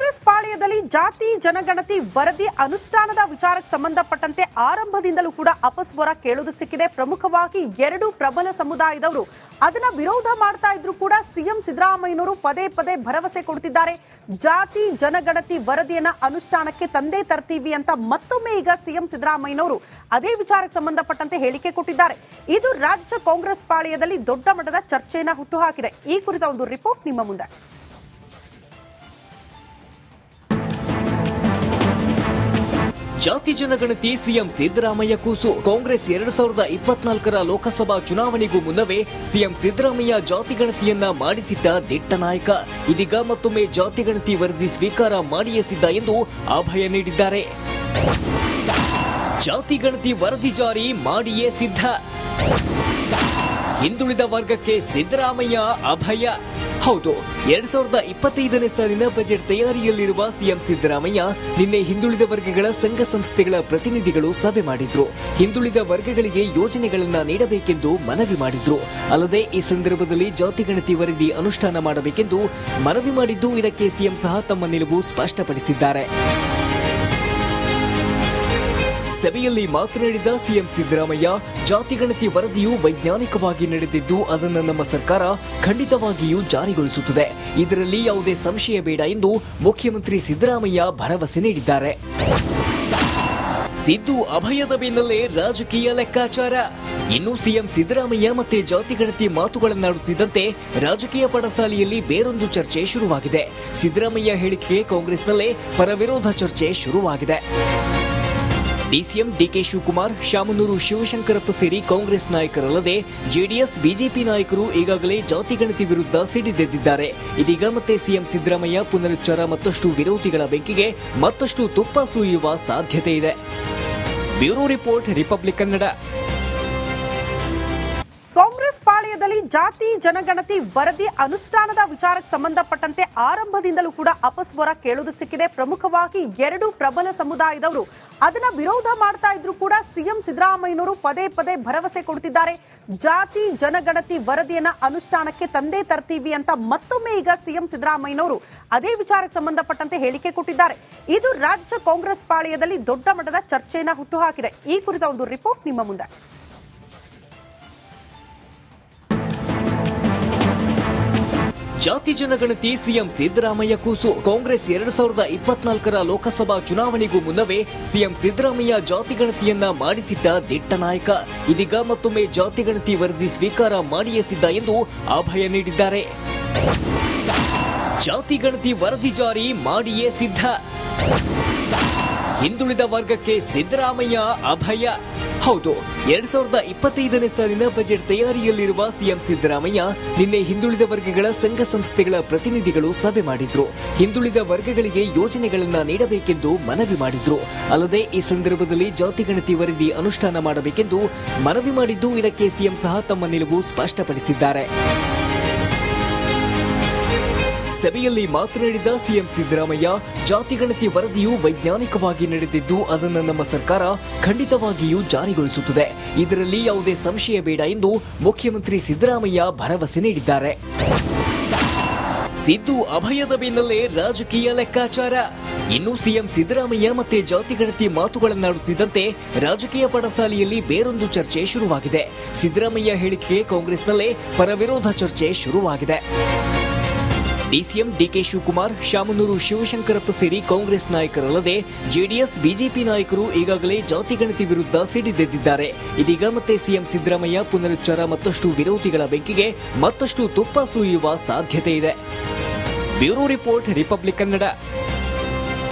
ಕಾಂಗ್ರೆಸ್ ಪಾಳ್ಯದಲ್ಲಿ ಜಾತಿ ಜನಗಣತಿ ವರದಿ ಅನುಷ್ಠಾನದ ವಿಚಾರಕ್ಕೆ ಸಂಬಂಧಪಟ್ಟಂತೆ ಆರಂಭದಿಂದಲೂ ಕೂಡ ಅಪಸ್ವರ ಕೇಳುವುದಕ್ಕೆ ಸಿಕ್ಕಿದೆ. ಪ್ರಮುಖವಾಗಿ ಎರಡು ಪ್ರಬಲ ಸಮುದಾಯದವರು ಅದನ್ನ ವಿರೋಧ ಮಾಡ್ತಾ ಇದ್ರು ಕೂಡ ಸಿಎಂ ಸಿದ್ದರಾಮಯ್ಯನವರು ಪದೇ ಪದೇ ಭರವಸೆ ಕೊಡ್ತಿದ್ದಾರೆ. ಜಾತಿ ಜನಗಣತಿ ವರದಿಯನ್ನ ಅನುಷ್ಠಾನಕ್ಕೆ ತಂದೇ ತರ್ತೀವಿ ಅಂತ ಮತ್ತೊಮ್ಮೆ ಈಗ ಸಿಎಂ ಸಿದ್ದರಾಮಯ್ಯನವರು ಅದೇ ವಿಚಾರಕ್ಕೆ ಸಂಬಂಧಪಟ್ಟಂತೆ ಹೇಳಿಕೆ ಕೊಟ್ಟಿದ್ದಾರೆ. ಇದು ರಾಜ್ಯ ಕಾಂಗ್ರೆಸ್ ಪಾಳ್ಯದಲ್ಲಿ ದೊಡ್ಡ ಮಟ್ಟದ ಚರ್ಚೆಯನ್ನ ಹುಟ್ಟುಹಾಕಿದೆ. ಈ ಕುರಿತ ಒಂದು ರಿಪೋರ್ಟ್ ನಿಮ್ಮ ಮುಂದೆ. ಜಾತಿ ಜನಗಣತಿ ಸಿಎಂ ಸಿದ್ದರಾಮಯ್ಯ ಕೂಸು. ಕಾಂಗ್ರೆಸ್ 2024ರ ಲೋಕಸಭಾ ಚುನಾವಣೆಗೂ ಮುನ್ನವೇ ಸಿಎಂ ಸಿದ್ದರಾಮಯ್ಯ ಜಾತಿ ಗಣತಿಯನ್ನ ಮಾಡಿಸಿಟ್ಟ ದಿಟ್ಟ ನಾಯಕ. ಇದೀಗ ಮತ್ತೊಮ್ಮೆ ಜಾತಿ ಗಣತಿ ವರದಿ ಸ್ವೀಕಾರ ಮಾಡಿಯೇ ಸಿದ್ಧ ಎಂದು ಅಭಯ ನೀಡಿದ್ದಾರೆ. ಜಾತಿ ಗಣತಿ ವರದಿ ಜಾರಿ ಮಾಡಿಯೇ ಸಿದ್ಧ. ಹಿಂದುಳಿದ ವರ್ಗಕ್ಕೆ ಸಿದ್ದರಾಮಯ್ಯ ಅಭಯ. ಹೌದು, 2025ನೇ ಸಾಲಿನ ಬಜೆಟ್ ತಯಾರಿಯಲ್ಲಿರುವ ಸಿಎಂ ಸಿದ್ದರಾಮಯ್ಯ ನಿನ್ನೆ ಹಿಂದುಳಿದ ವರ್ಗಗಳ ಸಂಘ ಸಂಸ್ಥೆಗಳ ಪ್ರತಿನಿಧಿಗಳು ಸಭೆ ಮಾಡಿದ್ರು. ಹಿಂದುಳಿದ ವರ್ಗಗಳಿಗೆ ಯೋಜನೆಗಳನ್ನ ನೀಡಬೇಕೆಂದು ಮನವಿ ಮಾಡಿದ್ರು. ಅಲ್ಲದೆ ಈ ಸಂದರ್ಭದಲ್ಲಿ ಜಾತಿ ಗಣತಿ ವರದಿ ಅನುಷ್ಠಾನ ಮಾಡಬೇಕೆಂದು ಮನವಿ ಮಾಡಿದ್ದು, ಇದಕ್ಕೆ ಸಿಎಂ ಸಹ ತಮ್ಮ ನಿಲುವು ಸ್ಪಷ್ಟಪಡಿಸಿದ್ದಾರೆ. ಸಭೆಯಲ್ಲಿ ಮಾತನಾಡಿದ ಸಿಎಂ ಸಿದ್ದರಾಮಯ್ಯ, ಜಾತಿ ಗಣತಿ ವರದಿಯು ವೈಜ್ಞಾನಿಕವಾಗಿ ನಡೆದಿದ್ದು ಅದನ್ನು ನಮ್ಮ ಸರ್ಕಾರ ಖಂಡಿತವಾಗಿಯೂ ಜಾರಿಗೊಳಿಸುತ್ತದೆ. ಇದರಲ್ಲಿ ಯಾವುದೇ ಸಂಶಯ ಬೇಡ ಎಂದು ಮುಖ್ಯಮಂತ್ರಿ ಸಿದ್ದರಾಮಯ್ಯ ಭರವಸೆ ನೀಡಿದ್ದಾರೆ. ಸಿದ್ದು ಅಭಯದ ಬೆನ್ನಲ್ಲೇ ರಾಜಕೀಯ ಲೆಕ್ಕಾಚಾರ. ಇನ್ನು ಸಿಎಂ ಸಿದ್ದರಾಮಯ್ಯ ಮತ್ತೆ ಜಾತಿ ಗಣತಿ ಮಾತುಗಳನ್ನಾಡುತ್ತಿದ್ದಂತೆ ರಾಜಕೀಯ ಪಡಸಾಲೆಯಲ್ಲಿ ಬೇರೊಂದು ಚರ್ಚೆ ಶುರುವಾಗಿದೆ. ಸಿದ್ದರಾಮಯ್ಯ ಹೇಳಿಕೆಗೆ ಕಾಂಗ್ರೆಸ್ನಲ್ಲೇ ಪರವಿರೋಧ ಚರ್ಚೆ ಶುರುವಾಗಿದೆ. ಡಿಸಿಎಂ ಡಿಕೆ ಶಿವಕುಮಾರ್, ಶಾಮನೂರು ಶಿವಶಂಕರಪ್ಪ ಸೇರಿ ಕಾಂಗ್ರೆಸ್ ನಾಯಕರಲ್ಲದೆ ಜೆಡಿಎಸ್, ಬಿಜೆಪಿ ನಾಯಕರು ಈಗಾಗಲೇ ಜಾತಿ ಗಣತಿ ವಿರುದ್ಧ ಸಿಡಿದೆದ್ದಿದ್ದಾರೆ. ಇದೀಗ ಮತ್ತೆ ಸಿಎಂ ಸಿದ್ದರಾಮಯ್ಯ ಪುನರುಚ್ಚಾರ ಮತ್ತಷ್ಟು ವಿರೋಧಿಗಳ ಬೆಂಕಿಗೆ ಮತ್ತಷ್ಟು ತುಪ್ಪ ಸುರಿಯುವ ಸಾಧ್ಯತೆ ಇದೆ. Bureau report, Republic Kannada. Congress ಪಾಳ್ಯದಲ್ಲಿ ಜಾತಿ ಜನಗಣತಿ ವರದಿ ಅನುಷ್ಠಾನದ ವಿಚಾರಕ್ಕೆ ಸಂಬಂಧಪಟ್ಟಂತೆ ಆರಂಭದಿಂದಲೂ ಕೂಡ ಅಪಸ್ವರ ಕೇಳುವುದಕ್ಕೆ ಸಿಕ್ಕಿದೆ. ಪ್ರಮುಖವಾಗಿ ಎರಡು ಪ್ರಬಲ ಸಮುದಾಯದವರು ಅದನ್ನ ವಿರೋಧ ಮಾಡ್ತಾ ಇದ್ರು ಕೂಡ ಸಿಎಂ ಸಿದ್ದರಾಮಯ್ಯನವರು ಪದೇ ಪದೇ ಭರವಸೆ ಕೊಡ್ತಿದ್ದಾರೆ. ಜಾತಿ ಜನಗಣತಿ ವರದಿಯನ್ನ ಅನುಷ್ಠಾನಕ್ಕೆ ತಂದೇ ತರ್ತೀವಿ ಅಂತ ಮತ್ತೊಮ್ಮೆ ಈಗ ಸಿಎಂ ಸಿದ್ದರಾಮಯ್ಯನವರು ಅದೇ ವಿಚಾರಕ್ಕೆ ಸಂಬಂಧಪಟ್ಟಂತೆ ಹೇಳಿಕೆ ಕೊಟ್ಟಿದ್ದಾರೆ. ಇದು ರಾಜ್ಯ ಕಾಂಗ್ರೆಸ್ ಪಾಳ್ಯದಲ್ಲಿ ದೊಡ್ಡ ಮಟ್ಟದ ಚರ್ಚೆಯನ್ನ ಹುಟ್ಟುಹಾಕಿದೆ. ಈ ಕುರಿತ ಒಂದು ರಿಪೋರ್ಟ್ ನಿಮ್ಮ ಮುಂದೆ. ಜಾತಿ ಜನಗಣತಿ ಸಿಎಂ ಸಿದ್ದರಾಮಯ್ಯ ಕೂಸು. ಕಾಂಗ್ರೆಸ್ 2024ರ ಲೋಕಸಭಾ ಚುನಾವಣೆಗೂ ಮುನ್ನವೇ ಸಿಎಂ ಸಿದ್ದರಾಮಯ್ಯ ಜಾತಿ ಗಣತಿಯನ್ನ ಮಾಡಿಸಿಟ್ಟ ದಿಟ್ಟ ನಾಯಕ. ಇದೀಗ ಮತ್ತೊಮ್ಮೆ ಜಾತಿ ಗಣತಿ ವರದಿ ಸ್ವೀಕಾರ ಮಾಡಿಯೇ ಸಿದ್ಧ ಎಂದು ಅಭಯ ನೀಡಿದ್ದಾರೆ. ಜಾತಿ ಗಣತಿ ವರದಿ ಜಾರಿ ಮಾಡಿಯೇ ಸಿದ್ಧ. ಹಿಂದುಳಿದ ವರ್ಗಕ್ಕೆ ಸಿದ್ದರಾಮಯ್ಯ ಅಭಯ. ಹೌದು, 2025ನೇ ಸಾಲಿನ ಬಜೆಟ್ ತಯಾರಿಯಲ್ಲಿರುವ ಸಿಎಂ ಸಿದ್ದರಾಮಯ್ಯ ನಿನ್ನೆ ಹಿಂದುಳಿದ ವರ್ಗಗಳ ಸಂಘ ಸಂಸ್ಥೆಗಳ ಪ್ರತಿನಿಧಿಗಳು ಸಭೆ ಮಾಡಿದ್ರು. ಹಿಂದುಳಿದ ವರ್ಗಗಳಿಗೆ ಯೋಜನೆಗಳನ್ನ ನೀಡಬೇಕೆಂದು ಮನವಿ ಮಾಡಿದ್ರು. ಅಲ್ಲದೆ ಈ ಸಂದರ್ಭದಲ್ಲಿ ಜಾತಿ ಗಣತಿ ವರದಿ ಅನುಷ್ಠಾನ ಮಾಡಬೇಕೆಂದು ಮನವಿ ಮಾಡಿದ್ದು, ಇದಕ್ಕೆ ಸಿಎಂ ಸಹ ತಮ್ಮ ನಿಲುವು ಸ್ಪಷ್ಟಪಡಿಸಿದ್ದಾರೆ. ಸಭೆಯಲ್ಲಿ ಮಾತನಾಡಿದ ಸಿಎಂ ಸಿದ್ದರಾಮಯ್ಯ, ಜಾತಿ ಗಣತಿ ವರದಿಯು ವೈಜ್ಞಾನಿಕವಾಗಿ ನಡೆದಿದ್ದು ಅದನ್ನು ನಮ್ಮ ಸರ್ಕಾರ ಖಂಡಿತವಾಗಿಯೂ ಜಾರಿಗೊಳಿಸುತ್ತದೆ. ಇದರಲ್ಲಿ ಯಾವುದೇ ಸಂಶಯ ಬೇಡ ಎಂದು ಮುಖ್ಯಮಂತ್ರಿ ಸಿದ್ದರಾಮಯ್ಯ ಭರವಸೆ ನೀಡಿದ್ದಾರೆ. ಸಿದ್ದು ಅಭಯದ ಬೆನ್ನಲ್ಲೇ ರಾಜಕೀಯ ಲೆಕ್ಕಾಚಾರ. ಇನ್ನು ಸಿಎಂ ಸಿದ್ದರಾಮಯ್ಯ ಮತ್ತೆ ಜಾತಿ ಗಣತಿ ಮಾತುಗಳನ್ನಾಡುತ್ತಿದ್ದಂತೆ ರಾಜಕೀಯ ಪಡಸಾಲೆಯಲ್ಲಿ ಬೇರೊಂದು ಚರ್ಚೆ ಶುರುವಾಗಿದೆ. ಸಿದ್ದರಾಮಯ್ಯ ಹೇಳಿಕೆಗೆ ಕಾಂಗ್ರೆಸ್ನಲ್ಲೇ ಪರವಿರೋಧ ಚರ್ಚೆ ಶುರುವಾಗಿದೆ. ಡಿಸಿಎಂ ಡಿಕೆ ಶಿವಕುಮಾರ್, ಶಾಮನೂರು ಶಿವಶಂಕರಪ್ಪ ಸೇರಿ ಕಾಂಗ್ರೆಸ್ ನಾಯಕರಲ್ಲದೆ ಜೆಡಿಎಸ್, ಬಿಜೆಪಿ ನಾಯಕರು ಈಗಾಗಲೇ ಜಾತಿ ಗಣತಿ ವಿರುದ್ಧ ಸಿಡಿದೆದ್ದಿದ್ದಾರೆ. ಇದೀಗ ಮತ್ತೆ ಸಿಎಂ ಸಿದ್ದರಾಮಯ್ಯ ಪುನರುಚ್ಚಾರ ಮತ್ತಷ್ಟು ವಿರೋಧಿಗಳ ಬೆಂಕಿಗೆ ಮತ್ತಷ್ಟು ತುಪ್ಪ ಸುರಿಯುವ ಸಾಧ್ಯತೆ ಇದೆ. Bureau report, Republic Kannada.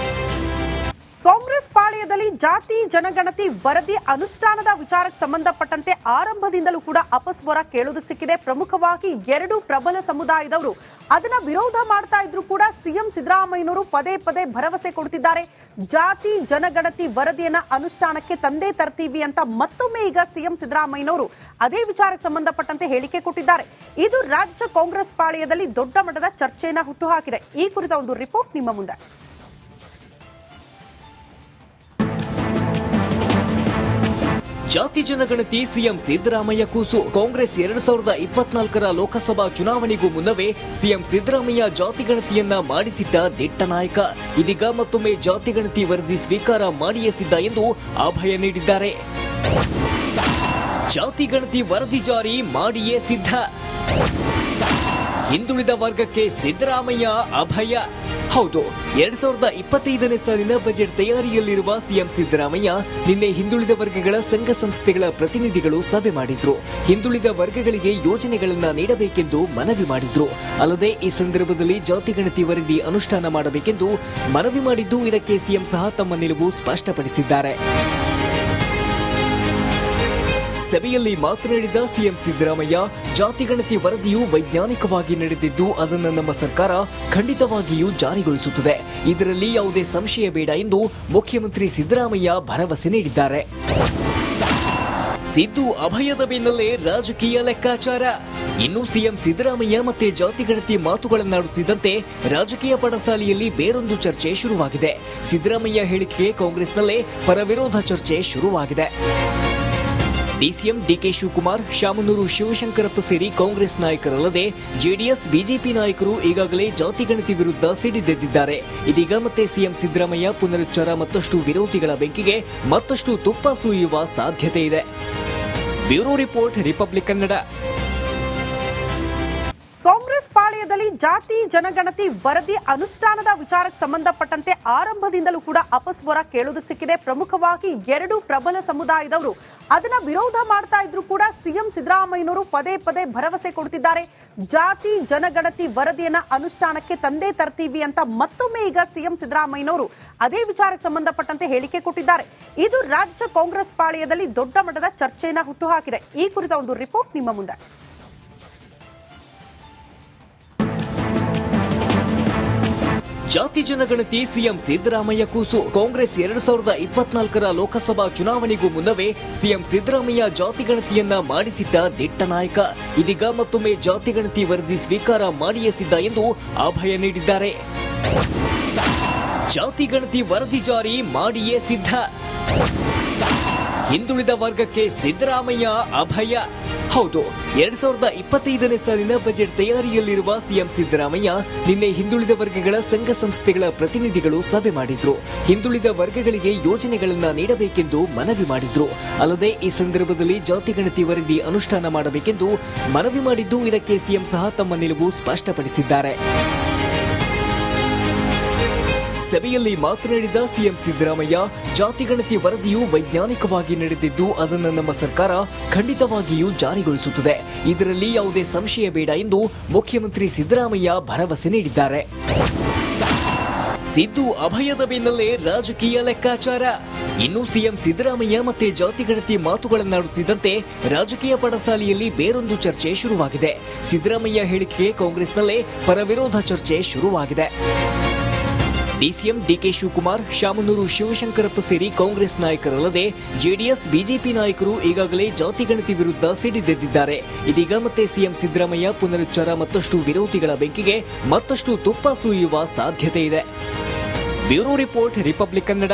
Congress ಪಾಳ್ಯದಲ್ಲಿ ಜಾತಿ ಜನಗಣತಿ ವರದಿ ಅನುಷ್ಠಾನದ ವಿಚಾರಕ್ಕೆ ಸಂಬಂಧಪಟ್ಟಂತೆ ಆರಂಭದಿಂದಲೂ ಕೂಡ ಅಪಸ್ವರ ಕೇಳುವುದಕ್ಕೆ ಸಿಕ್ಕಿದೆ. ಪ್ರಮುಖವಾಗಿ ಎರಡು ಪ್ರಬಲ ಸಮುದಾಯದವರು ಅದನ್ನ ವಿರೋಧ ಮಾಡ್ತಾ ಇದ್ರು ಕೂಡ ಸಿಎಂ ಸಿದ್ದರಾಮಯ್ಯನವರು ಪದೇ ಪದೇ ಭರವಸೆ ಕೊಡ್ತಿದ್ದಾರೆ. ಜಾತಿ ಜನಗಣತಿ ವರದಿಯನ್ನ ಅನುಷ್ಠಾನಕ್ಕೆ ತಂದೇ ತರ್ತೀವಿ ಅಂತ ಮತ್ತೊಮ್ಮೆ ಈಗ ಸಿಎಂ ಸಿದ್ದರಾಮಯ್ಯನವರು ಅದೇ ವಿಚಾರಕ್ಕೆ ಸಂಬಂಧಪಟ್ಟಂತೆ ಹೇಳಿಕೆ ಕೊಟ್ಟಿದ್ದಾರೆ. ಇದು ರಾಜ್ಯ ಕಾಂಗ್ರೆಸ್ ಪಾಳ್ಯದಲ್ಲಿ ದೊಡ್ಡ ಮಟ್ಟದ ಚರ್ಚೆಯನ್ನ ಹುಟ್ಟುಹಾಕಿದೆ. ಈ ಕುರಿತ ಒಂದು ರಿಪೋರ್ಟ್ ನಿಮ್ಮ ಮುಂದೆ. ಜಾತಿ ಜನಗಣತಿ ಸಿಎಂ ಸಿದ್ದರಾಮಯ್ಯ ಕೂಸು. ಕಾಂಗ್ರೆಸ್ 2024ರ ಲೋಕಸಭಾ ಚುನಾವಣೆಗೂ ಮುನ್ನವೇ ಸಿಎಂ ಸಿದ್ದರಾಮಯ್ಯ ಜಾತಿ ಗಣತಿಯನ್ನ ಮಾಡಿಸಿಟ್ಟ ದಿಟ್ಟ ನಾಯಕ. ಇದೀಗ ಮತ್ತೊಮ್ಮೆ ಜಾತಿ ಗಣತಿ ವರದಿ ಸ್ವೀಕಾರ ಮಾಡಿಯೇ ಸಿದ್ಧ ಎಂದು ಅಭಯ ನೀಡಿದ್ದಾರೆ. ಜಾತಿ ಗಣತಿ ವರದಿ ಜಾರಿ ಮಾಡಿಯೇ ಸಿದ್ಧ. ಹಿಂದುಳಿದ ವರ್ಗಕ್ಕೆ ಸಿದ್ದರಾಮಯ್ಯ ಅಭಯ. ಹೌದು, 2025ನೇ ಸಾಲಿನ ಬಜೆಟ್ ತಯಾರಿಯಲ್ಲಿರುವ ಸಿಎಂ ಸಿದ್ದರಾಮಯ್ಯ ನಿನ್ನೆ ಹಿಂದುಳಿದ ವರ್ಗಗಳ ಸಂಘ ಸಂಸ್ಥೆಗಳ ಪ್ರತಿನಿಧಿಗಳು ಸಭೆ ಮಾಡಿದ್ರು. ಹಿಂದುಳಿದ ವರ್ಗಗಳಿಗೆ ಯೋಜನೆಗಳನ್ನ ನೀಡಬೇಕೆಂದು ಮನವಿ ಮಾಡಿದ್ರು. ಅಲ್ಲದೆ ಈ ಸಂದರ್ಭದಲ್ಲಿ ಜಾತಿ ಗಣತಿ ವರದಿ ಅನುಷ್ಠಾನ ಮಾಡಬೇಕೆಂದು ಮನವಿ ಮಾಡಿದ್ದು, ಇದಕ್ಕೆ ಸಿಎಂ ಸಹ ತಮ್ಮ ನಿಲುವು ಸ್ಪಷ್ಟಪಡಿಸಿದ್ದಾರೆ. ಸಭೆಯಲ್ಲಿ ಮಾತನಾಡಿದ ಸಿಎಂ ಸಿದ್ದರಾಮಯ್ಯ, ಜಾತಿ ಗಣತಿ ವರದಿಯು ವೈಜ್ಞಾನಿಕವಾಗಿ ನಡೆದಿದ್ದು ಅದನ್ನು ನಮ್ಮ ಸರ್ಕಾರ ಖಂಡಿತವಾಗಿಯೂ ಜಾರಿಗೊಳಿಸುತ್ತದೆ. ಇದರಲ್ಲಿ ಯಾವುದೇ ಸಂಶಯ ಬೇಡ ಎಂದು ಮುಖ್ಯಮಂತ್ರಿ ಸಿದ್ದರಾಮಯ್ಯ ಭರವಸೆ ನೀಡಿದ್ದಾರೆ. ಸಿದ್ದು ಅಭಯದ ಬೆನ್ನಲ್ಲೇ ರಾಜಕೀಯ ಲೆಕ್ಕಾಚಾರ. ಇನ್ನು ಸಿಎಂ ಸಿದ್ದರಾಮಯ್ಯ ಮತ್ತೆ ಜಾತಿ ಗಣತಿ ಮಾತುಗಳನ್ನಾಡುತ್ತಿದ್ದಂತೆ ರಾಜಕೀಯ ಪಡಸಾಲೆಯಲ್ಲಿ ಬೇರೊಂದು ಚರ್ಚೆ ಶುರುವಾಗಿದೆ. ಸಿದ್ದರಾಮಯ್ಯ ಹೇಳಿಕೆಗೆ ಕಾಂಗ್ರೆಸ್ನಲ್ಲೇ ಪರವಿರೋಧ ಚರ್ಚೆ ಶುರುವಾಗಿದೆ. ಡಿಸಿಎಂ ಡಿಕೆ ಶಿವಕುಮಾರ್, ಶಾಮನೂರು ಶಿವಶಂಕರಪ್ಪ ಸೇರಿ ಕಾಂಗ್ರೆಸ್ ನಾಯಕರಲ್ಲದೆ ಜೆಡಿಎಸ್, ಬಿಜೆಪಿ ನಾಯಕರು ಈಗಾಗಲೇ ಜಾತಿ ಗಣತಿ ವಿರುದ್ಧ ಸಿಡಿದೆದ್ದಿದ್ದಾರೆ. ಇದೀಗ ಮತ್ತೆ ಸಿಎಂ ಸಿದ್ದರಾಮಯ್ಯ ಪುನರುಚ್ಚಾರ ಮತ್ತಷ್ಟು ವಿರೋಧಿಗಳ ಬೆಂಕಿಗೆ ಮತ್ತಷ್ಟು ತುಪ್ಪ ಸುರಿಯುವ ಸಾಧ್ಯತೆ ಇದೆ. Bureau report, Republic Kannada. Congress ಪಾಳ್ಯದಲ್ಲಿ ಜಾತಿ ಜನಗಣತಿ ವರದಿ ಅನುಷ್ಠಾನದ ವಿಚಾರಕ್ಕೆ ಸಂಬಂಧಪಟ್ಟಂತೆ ಆರಂಭದಿಂದಲೂ ಕೂಡ ಅಪಸ್ವರ ಕೇಳೋದಕ್ಕೆ ಸಿಕ್ಕಿದೆ. ಪ್ರಮುಖವಾಗಿ ಎರಡು ಪ್ರಬಲ ಸಮುದಾಯದವರು ಅದನ್ನ ವಿರೋಧ ಮಾಡ್ತಾ ಇದ್ರು ಕೂಡ ಸಿಎಂ ಸಿದ್ದರಾಮಯ್ಯನವರು ಪದೇ ಪದೇ ಭರವಸೆ ಕೊಡ್ತಿದ್ದಾರೆ. ಜಾತಿ ಜನಗಣತಿ ವರದಿಯನ್ನ ಅನುಷ್ಠಾನಕ್ಕೆ ತಂದೇ ತರ್ತೀವಿ ಅಂತ ಮತ್ತೊಮ್ಮೆ ಈಗ ಸಿಎಂ ಸಿದ್ದರಾಮಯ್ಯನವರು ಅದೇ ವಿಚಾರಕ್ಕೆ ಸಂಬಂಧಪಟ್ಟಂತೆ ಹೇಳಿಕೆ ಕೊಟ್ಟಿದ್ದಾರೆ. ಇದು ರಾಜ್ಯ ಕಾಂಗ್ರೆಸ್ ಪಾಳ್ಯದಲ್ಲಿ ದೊಡ್ಡ ಮಟ್ಟದ ಚರ್ಚೆಯನ್ನ ಹುಟ್ಟುಹಾಕಿದೆ. ಈ ಕುರಿತ ಒಂದು ರಿಪೋರ್ಟ್ ನಿಮ್ಮ ಮುಂದೆ. ಜಾತಿ ಜನಗಣತಿ ಸಿಎಂ ಸಿದ್ದರಾಮಯ್ಯ ಕೂಸು. ಕಾಂಗ್ರೆಸ್ 2024ರ ಲೋಕಸಭಾ ಚುನಾವಣೆಗೂ ಮುನ್ನವೇ ಸಿಎಂ ಸಿದ್ದರಾಮಯ್ಯ ಜಾತಿ ಗಣತಿಯನ್ನ ಮಾಡಿಸಿಟ್ಟ ದಿಟ್ಟ ನಾಯಕ. ಇದೀಗ ಮತ್ತೊಮ್ಮೆ ಜಾತಿ ಗಣತಿ ವರದಿ ಸ್ವೀಕಾರ ಮಾಡಿಯೇ ಸಿದ್ಧ ಎಂದು ಅಭಯ ನೀಡಿದ್ದಾರೆ. ಜಾತಿ ಗಣತಿ ವರದಿ ಜಾರಿ ಮಾಡಿಯೇ ಸಿದ್ಧ. ಹಿಂದುಳಿದ ವರ್ಗಕ್ಕೆ ಸಿದ್ದರಾಮಯ್ಯ ಅಭಯ. ಹೌದು, 2025ನೇ ಸಾಲಿನ ಬಜೆಟ್ ತಯಾರಿಯಲ್ಲಿರುವ ಸಿಎಂ ಸಿದ್ದರಾಮಯ್ಯ ನಿನ್ನೆ ಹಿಂದುಳಿದ ವರ್ಗಗಳ ಸಂಘ ಸಂಸ್ಥೆಗಳ ಪ್ರತಿನಿಧಿಗಳು ಸಭೆ ಮಾಡಿದ್ರು. ಹಿಂದುಳಿದ ವರ್ಗಗಳಿಗೆ ಯೋಜನೆಗಳನ್ನ ನೀಡಬೇಕೆಂದು ಮನವಿ ಮಾಡಿದ್ರು. ಅಲ್ಲದೆ ಈ ಸಂದರ್ಭದಲ್ಲಿ ಜಾತಿ ಗಣತಿ ವರದಿ ಅನುಷ್ಠಾನ ಮಾಡಬೇಕೆಂದು ಮನವಿ ಮಾಡಿದ್ದು, ಇದಕ್ಕೆ ಸಿಎಂ ಸಹ ತಮ್ಮ ನಿಲುವು ಸ್ಪಷ್ಟಪಡಿಸಿದ್ದಾರೆ. ಸಭೆಯಲ್ಲಿ ಮಾತನಾಡಿದ ಸಿಎಂ ಸಿದ್ದರಾಮಯ್ಯ, ಜಾತಿ ಗಣತಿ ವರದಿಯು ವೈಜ್ಞಾನಿಕವಾಗಿ ನಡೆದಿದ್ದು ಅದನ್ನು ನಮ್ಮ ಸರ್ಕಾರ ಖಂಡಿತವಾಗಿಯೂ ಜಾರಿಗೊಳಿಸುತ್ತದೆ. ಇದರಲ್ಲಿ ಯಾವುದೇ ಸಂಶಯ ಬೇಡ ಎಂದು ಮುಖ್ಯಮಂತ್ರಿ ಸಿದ್ದರಾಮಯ್ಯ ಭರವಸೆ ನೀಡಿದ್ದಾರೆ. ಸಿದ್ದು ಅಭಯದ ಬೆನ್ನಲ್ಲೇ ರಾಜಕೀಯ ಲೆಕ್ಕಾಚಾರ. ಇನ್ನು ಸಿಎಂ ಸಿದ್ದರಾಮಯ್ಯ ಮತ್ತೆ ಜಾತಿ ಗಣತಿ ಮಾತುಗಳನ್ನಾಡುತ್ತಿದ್ದಂತೆ ರಾಜಕೀಯ ಪಡಸಾಲೆಯಲ್ಲಿ ಬೇರೊಂದು ಚರ್ಚೆ ಶುರುವಾಗಿದೆ. ಸಿದ್ದರಾಮಯ್ಯ ಹೇಳಿಕೆಗೆ ಕಾಂಗ್ರೆಸ್ನಲ್ಲೇ ಪರವಿರೋಧ ಚರ್ಚೆ ಶುರುವಾಗಿದೆ. ಡಿಸಿಎಂ ಡಿಕೆ ಶಿವಕುಮಾರ್, ಶಾಮನೂರು ಶಿವಶಂಕರಪ್ಪ ಸೇರಿ ಕಾಂಗ್ರೆಸ್ ನಾಯಕರಲ್ಲದೆ ಜೆಡಿಎಸ್, ಬಿಜೆಪಿ ನಾಯಕರು ಈಗಾಗಲೇ ಜಾತಿ ಗಣತಿ ವಿರುದ್ಧ ಸಿಡಿದೆದ್ದಿದ್ದಾರೆ. ಇದೀಗ ಮತ್ತೆ ಸಿಎಂ ಸಿದ್ದರಾಮಯ್ಯ ಪುನರುಚ್ಚಾರ ಮತ್ತಷ್ಟು ವಿರೋಧಿಗಳ ಬೆಂಕಿಗೆ ಮತ್ತಷ್ಟು ತುಪ್ಪ ಸುರಿಯುವ ಸಾಧ್ಯತೆ ಇದೆ. Bureau report, Republic Kannada.